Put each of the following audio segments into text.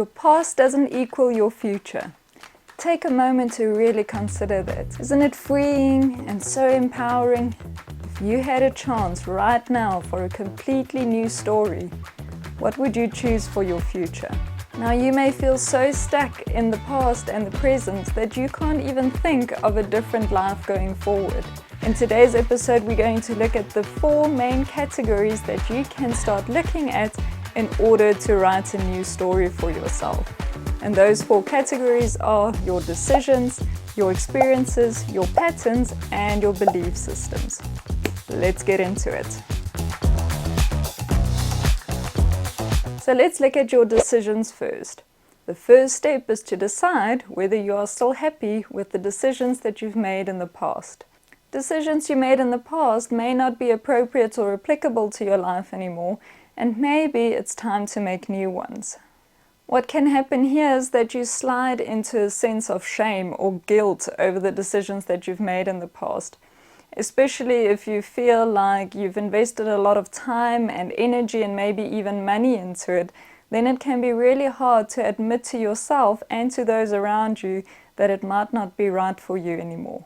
Your past doesn't equal your future. Take a moment to really consider that. Isn't it freeing and so empowering? If you had a chance right now for a completely new story, what would you choose for your future? Now, you may feel so stuck in the past and the present that you can't even think of a different life going forward. In today's episode, we're going to look at the 4 main categories that you can start looking at in order to write a new story for yourself. And those 4 categories are your decisions, your experiences, your patterns, and your belief systems. Let's get into it. So let's look at your decisions first. The first step is to decide whether you are still happy with the decisions that you've made in the past. Decisions you made in the past may not be appropriate or applicable to your life anymore, and maybe it's time to make new ones. What can happen here is that you slide into a sense of shame or guilt over the decisions that you've made in the past. Especially if you feel like you've invested a lot of time and energy and maybe even money into it, then it can be really hard to admit to yourself and to those around you that it might not be right for you anymore.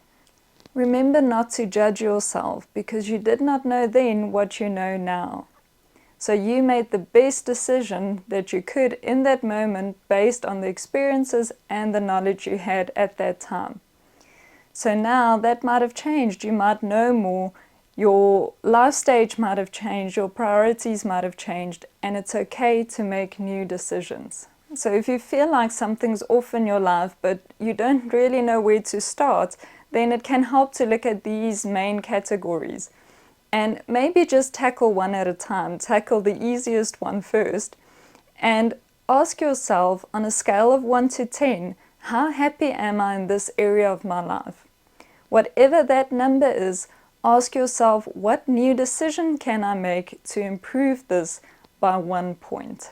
Remember not to judge yourself, because you did not know then what you know now. So you made the best decision that you could in that moment based on the experiences and the knowledge you had at that time. So now that might have changed. You might know more, your life stage might have changed, your priorities might have changed, and it's okay to make new decisions. So if you feel like something's off in your life but you don't really know where to start, then it can help to look at these main categories. And maybe just tackle one at a time. Tackle the easiest one first. And ask yourself, on a scale of 1 to 10, how happy am I in this area of my life? Whatever that number is, ask yourself, what new decision can I make to improve this by 1 point?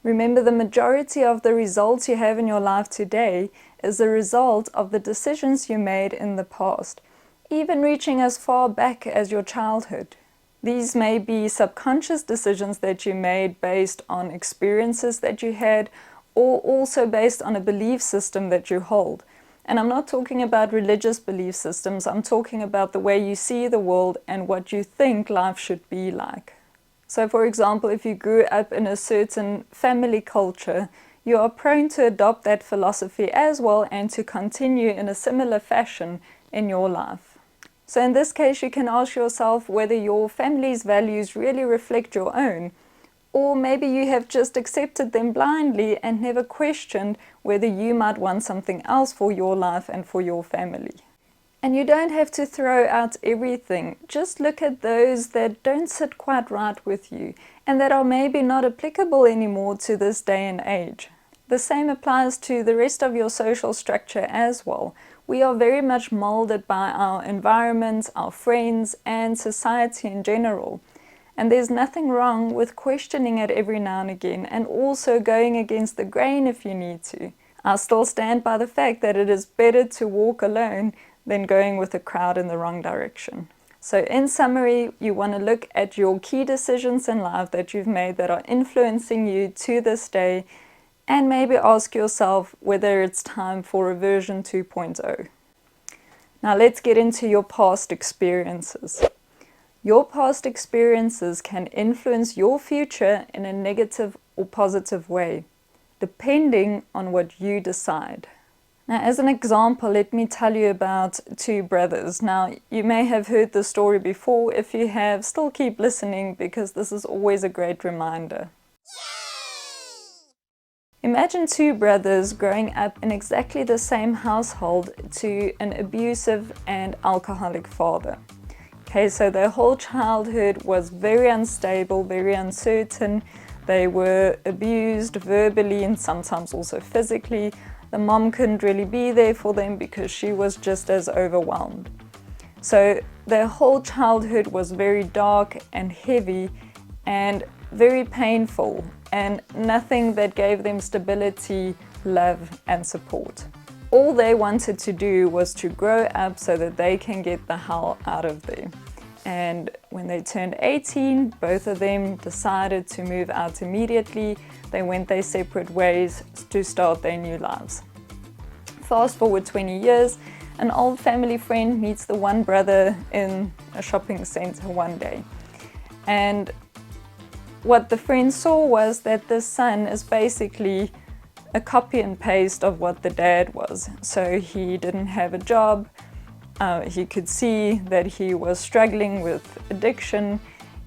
Remember, the majority of the results you have in your life today is a result of the decisions you made in the past, even reaching as far back as your childhood. These may be subconscious decisions that you made based on experiences that you had, or also based on a belief system that you hold. And I'm not talking about religious belief systems, I'm talking about the way you see the world and what you think life should be like. So for example, if you grew up in a certain family culture, you are prone to adopt that philosophy as well and to continue in a similar fashion in your life. So in this case, you can ask yourself whether your family's values really reflect your own, or maybe you have just accepted them blindly and never questioned whether you might want something else for your life and for your family. And you don't have to throw out everything. Just look at those that don't sit quite right with you and that are maybe not applicable anymore to this day and age. The same applies to the rest of your social structure as well. We are very much molded by our environment, our friends, and society in general. And there's nothing wrong with questioning it every now and again, and also going against the grain if you need to. I still stand by the fact that it is better to walk alone than going with a crowd in the wrong direction. So in summary, you want to look at your key decisions in life that you've made that are influencing you to this day, and maybe ask yourself whether it's time for a version 2.0. Now let's get into your past experiences. Your past experiences can influence your future in a negative or positive way, depending on what you decide. Now, as an example, let me tell you about 2 brothers. Now, you may have heard the story before. If you have, still keep listening, because this is always a great reminder. Imagine 2 brothers growing up in exactly the same household to an abusive and alcoholic father. Okay, so their whole childhood was very unstable, very uncertain. They were abused verbally and sometimes also physically. The mom couldn't really be there for them because she was just as overwhelmed. So their whole childhood was very dark and heavy and very painful, and nothing that gave them stability, love, and support. All they wanted to do was to grow up so that they can get the hell out of there. And when they turned 18, both of them decided to move out immediately. They went their separate ways to start their new lives. Fast forward 20 years, an old family friend meets the one brother in a shopping center one day. And what the friend saw was that the son is basically a copy and paste of what the dad was. So he didn't have a job. He could see that he was struggling with addiction.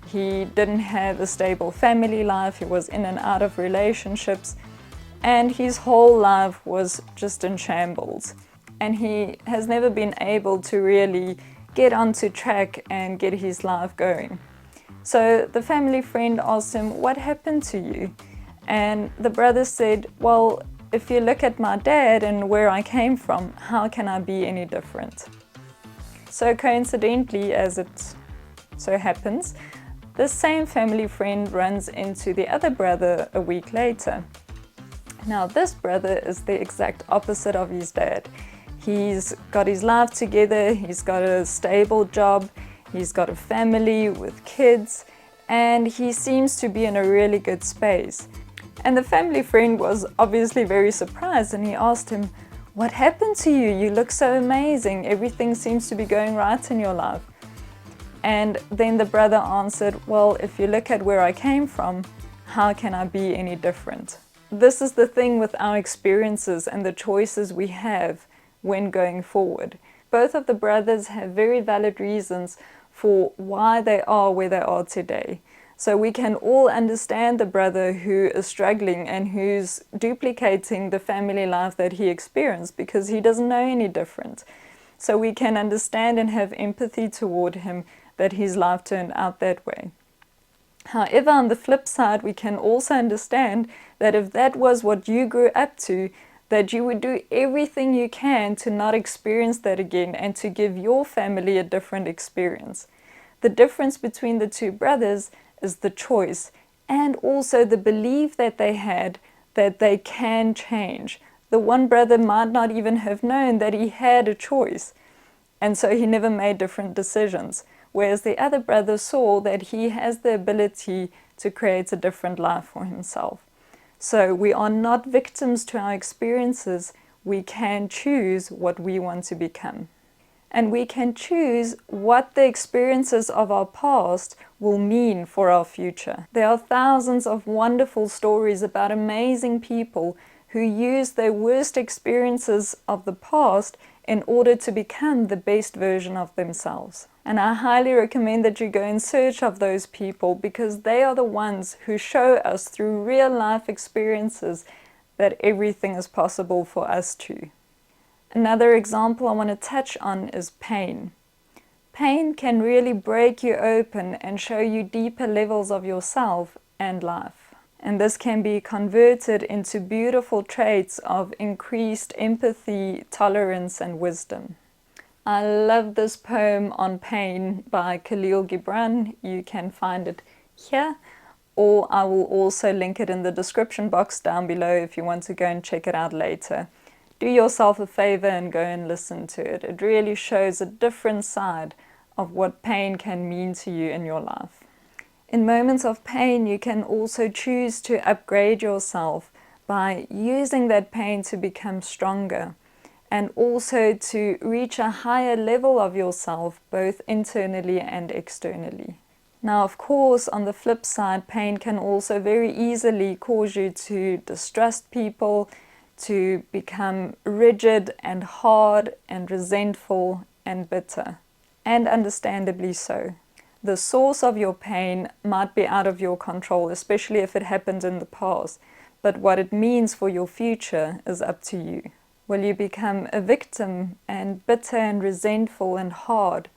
He didn't have a stable family life. He was in and out of relationships. And his whole life was just in shambles. And he has never been able to really get onto track and get his life going. So the family friend asked him, "What happened to you?" And the brother said, "Well, if you look at my dad and where I came from, how can I be any different?" So coincidentally, as it so happens, this same family friend runs into the other brother a week later. Now this brother is the exact opposite of his dad. He's got his life together, he's got a stable job, he's got a family with kids, and he seems to be in a really good space. And the family friend was obviously very surprised, and he asked him, "What happened to you? You look so amazing. Everything seems to be going right in your life." And then the brother answered, "Well, if you look at where I came from, how can I be any different?" This is the thing with our experiences and the choices we have when going forward. Both of the brothers have very valid reasons for why they are where they are today. So we can all understand the brother who is struggling and who's duplicating the family life that he experienced because he doesn't know any different. So we can understand and have empathy toward him that his life turned out that way. However, on the flip side, we can also understand that if that was what you grew up to, that you would do everything you can to not experience that again and to give your family a different experience. The difference between the two brothers is the choice and also the belief that they had that they can change. The one brother might not even have known that he had a choice, and so he never made different decisions, whereas the other brother saw that he has the ability to create a different life for himself. So we are not victims to our experiences. We can choose what we want to become. And we can choose what the experiences of our past will mean for our future. There are thousands of wonderful stories about amazing people who use their worst experiences of the past in order to become the best version of themselves. And I highly recommend that you go in search of those people because they are the ones who show us through real life experiences that everything is possible for us too. Another example I want to touch on is pain. Pain can really break you open and show you deeper levels of yourself and life. And this can be converted into beautiful traits of increased empathy, tolerance, and wisdom. I love this poem on pain by Khalil Gibran. You can find it here, or I will also link it in the description box down below if you want to go and check it out later. Do yourself a favor and go and listen to it. It really shows a different side of what pain can mean to you in your life. In moments of pain, you can also choose to upgrade yourself by using that pain to become stronger and also to reach a higher level of yourself, both internally and externally. Now, of course, on the flip side, pain can also very easily cause you to distrust people, to become rigid and hard and resentful and bitter, and understandably so. The source of your pain might be out of your control, especially if it happened in the past, but what it means for your future is up to you. Will you become a victim and bitter and resentful and hard,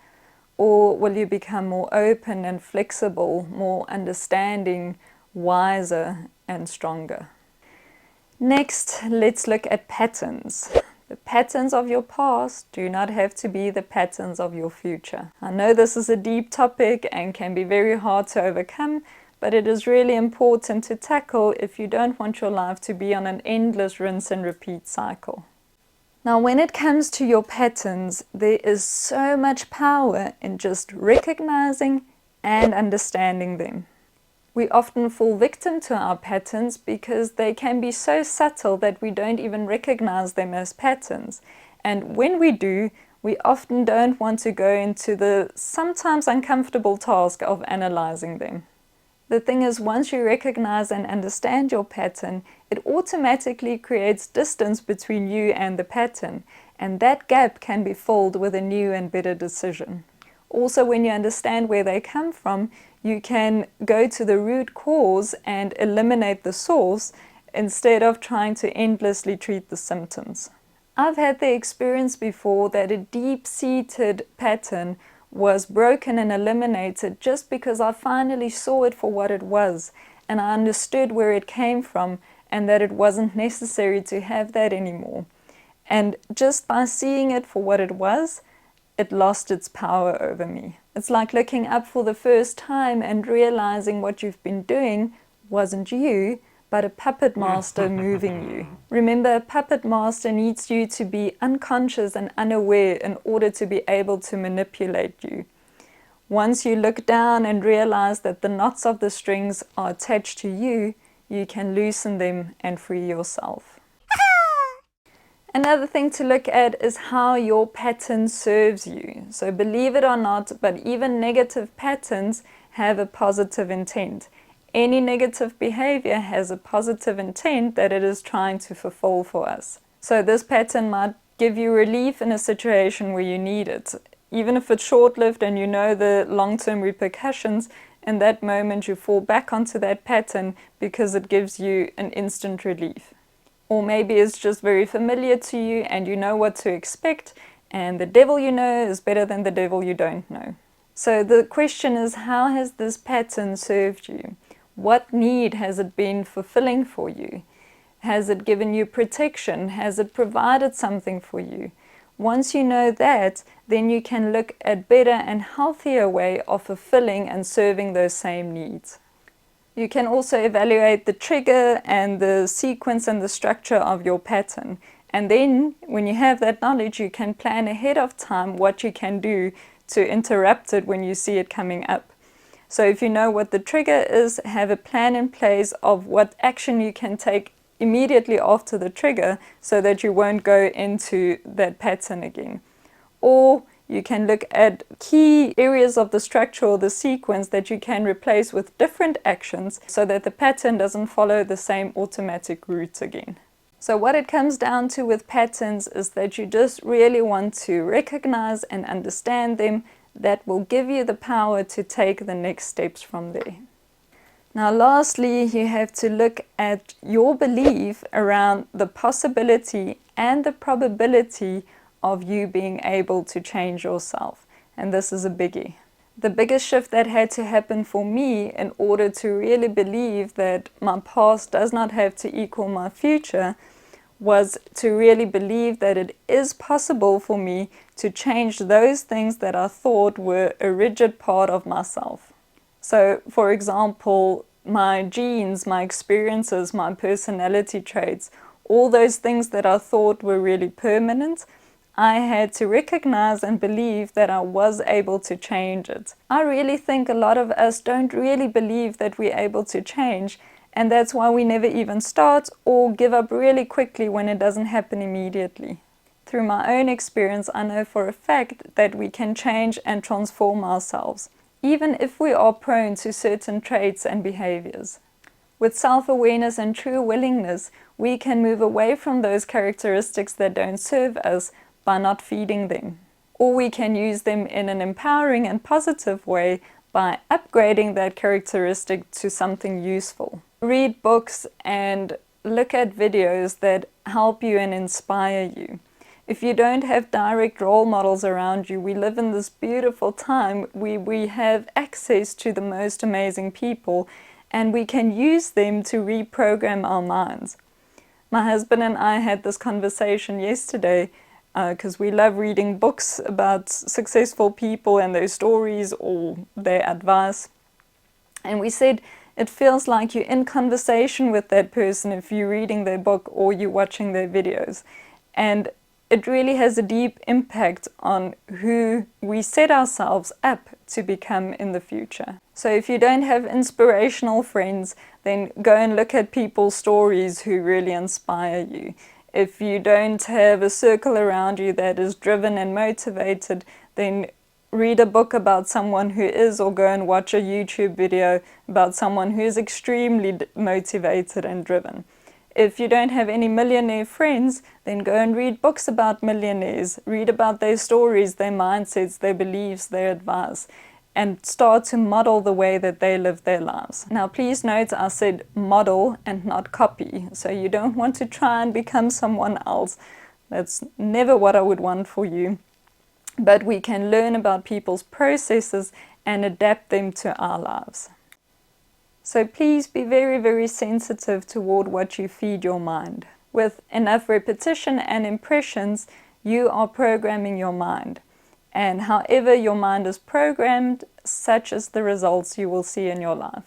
or will you become more open and flexible, more understanding, wiser and stronger? Next, let's look at patterns. The patterns of your past do not have to be the patterns of your future. I know this is a deep topic and can be very hard to overcome, but it is really important to tackle if you don't want your life to be on an endless rinse and repeat cycle. Now, when it comes to your patterns, there is so much power in just recognizing and understanding them. We often fall victim to our patterns because they can be so subtle that we don't even recognize them as patterns. And when we do, we often don't want to go into the sometimes uncomfortable task of analyzing them. The thing is, once you recognize and understand your pattern, it automatically creates distance between you and the pattern, and that gap can be filled with a new and better decision. Also, when you understand where they come from, you can go to the root cause and eliminate the source instead of trying to endlessly treat the symptoms. I've had the experience before that a deep-seated pattern was broken and eliminated just because I finally saw it for what it was, and I understood where it came from and that it wasn't necessary to have that anymore. And just by seeing it for what it was, it lost its power over me. It's like looking up for the first time and realizing what you've been doing wasn't you, but a puppet master moving you. Remember, a puppet master needs you to be unconscious and unaware in order to be able to manipulate you. Once you look down and realize that the knots of the strings are attached to you, you can loosen them and free yourself. Another thing to look at is how your pattern serves you. So believe it or not, but even negative patterns have a positive intent. Any negative behavior has a positive intent that it is trying to fulfill for us. So this pattern might give you relief in a situation where you need it. Even if it's short-lived and you know the long-term repercussions, in that moment you fall back onto that pattern because it gives you an instant relief. Or maybe it's just very familiar to you and you know what to expect, and the devil you know is better than the devil you don't know. So the question is, how has this pattern served you? What need has it been fulfilling for you? Has it given you protection? Has it provided something for you? Once you know that, then you can look at better and healthier way of fulfilling and serving those same needs. You can also evaluate the trigger and the sequence and the structure of your pattern. And then, when you have that knowledge, you can plan ahead of time what you can do to interrupt it when you see it coming up. So if you know what the trigger is, have a plan in place of what action you can take immediately after the trigger so that you won't go into that pattern again. Or you can look at key areas of the structure or the sequence that you can replace with different actions so that the pattern doesn't follow the same automatic route again. So what it comes down to with patterns is that you just really want to recognize and understand them. That will give you the power to take the next steps from there. Now lastly, you have to look at your belief around the possibility and the probability of you being able to change yourself. And this is a biggie. The biggest shift that had to happen for me in order to really believe that my past does not have to equal my future was to really believe that it is possible for me to change those things that I thought were a rigid part of myself. So, for example, my genes, my experiences, my personality traits, all those things that I thought were really permanent, I had to recognize and believe that I was able to change it. I really think a lot of us don't really believe that we're able to change, and that's why we never even start or give up really quickly when it doesn't happen immediately. Through my own experience, I know for a fact that we can change and transform ourselves, even if we are prone to certain traits and behaviors. With self-awareness and true willingness, we can move away from those characteristics that don't serve us by not feeding them. Or we can use them in an empowering and positive way by upgrading that characteristic to something useful. Read books and look at videos that help you and inspire you. If you don't have direct role models around you, we live in this beautiful time where we have access to the most amazing people and we can use them to reprogram our minds. My husband and I had this conversation yesterday because we love reading books about successful people and their stories or their advice. And we said, it feels like you're in conversation with that person if you're reading their book or you're watching their videos. And it really has a deep impact on who we set ourselves up to become in the future. So if you don't have inspirational friends, then go and look at people's stories who really inspire you. If you don't have a circle around you that is driven and motivated, then read a book about someone who is, or go and watch a YouTube video about someone who is extremely motivated and driven. If you don't have any millionaire friends, then go and read books about millionaires. Read about their stories, their mindsets, their beliefs, their advice, and start to model the way that they live their lives. Now please note I said model and not copy, so you don't want to try and become someone else. That's never what I would want for you. But we can learn about people's processes and adapt them to our lives. So please be very, very sensitive toward what you feed your mind. With enough repetition and impressions, you are programming your mind. And however your mind is programmed, such is the results you will see in your life.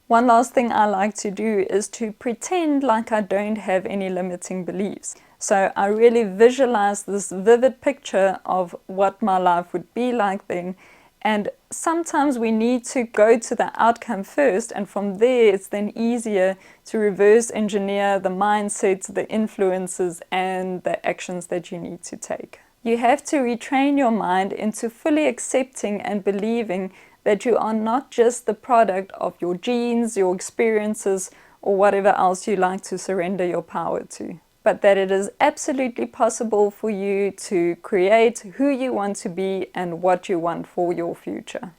One last thing I like to do is to pretend like I don't have any limiting beliefs. So I really visualize this vivid picture of what my life would be like then. And sometimes we need to go to the outcome first, and from there it's then easier to reverse engineer the mindsets, the influences, and the actions that you need to take. You have to retrain your mind into fully accepting and believing that you are not just the product of your genes, your experiences, or whatever else you like to surrender your power to, but that it is absolutely possible for you to create who you want to be and what you want for your future.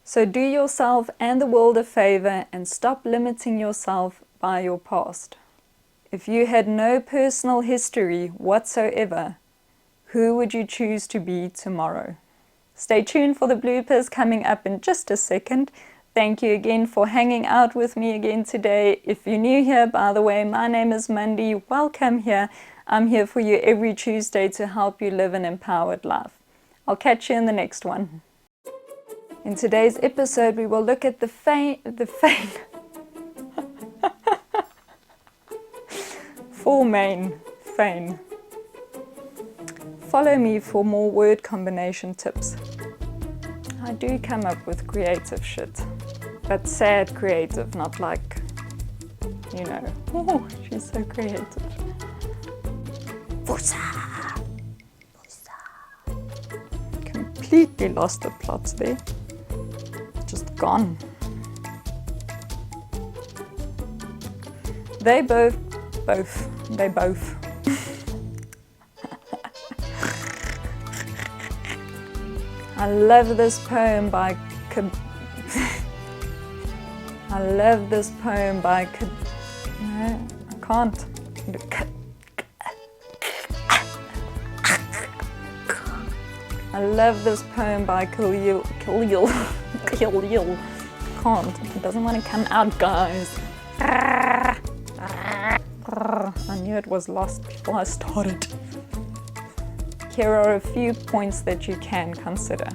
So do yourself and the world a favor and stop limiting yourself by your past. If you had no personal history whatsoever, who would you choose to be tomorrow? Stay tuned for the bloopers coming up in just a second. Thank you again for hanging out with me again today. If you're new here, by the way, my name is Mandy. Welcome here. I'm here for you every Tuesday to help you live an empowered life. I'll catch you in the next one. In today's episode, we will look at the four main fame. Follow me for more word combination tips. I do come up with creative shit, but sad creative, not like, you know, oh, she's so creative. Completely lost the plots there. Just gone. They both. I love this poem by I love this poem by no, I can't. I love this poem by Khalil. Can't. It doesn't want to come out, guys. I knew it was lost before I started. Here are a few points that you can consider.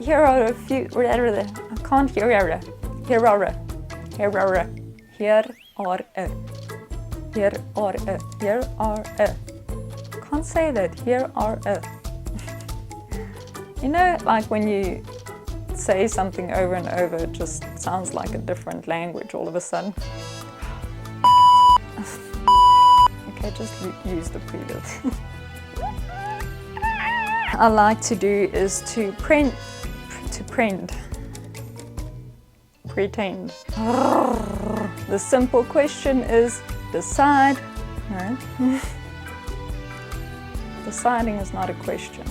Here are a few. I can't hear. Here are. Can't say that. Here are. You know, like when you say something over and over, it just sounds like a different language all of a sudden. Okay, just use the previous. I like to do is to pretend. The simple question is decide. No. Deciding is not a question.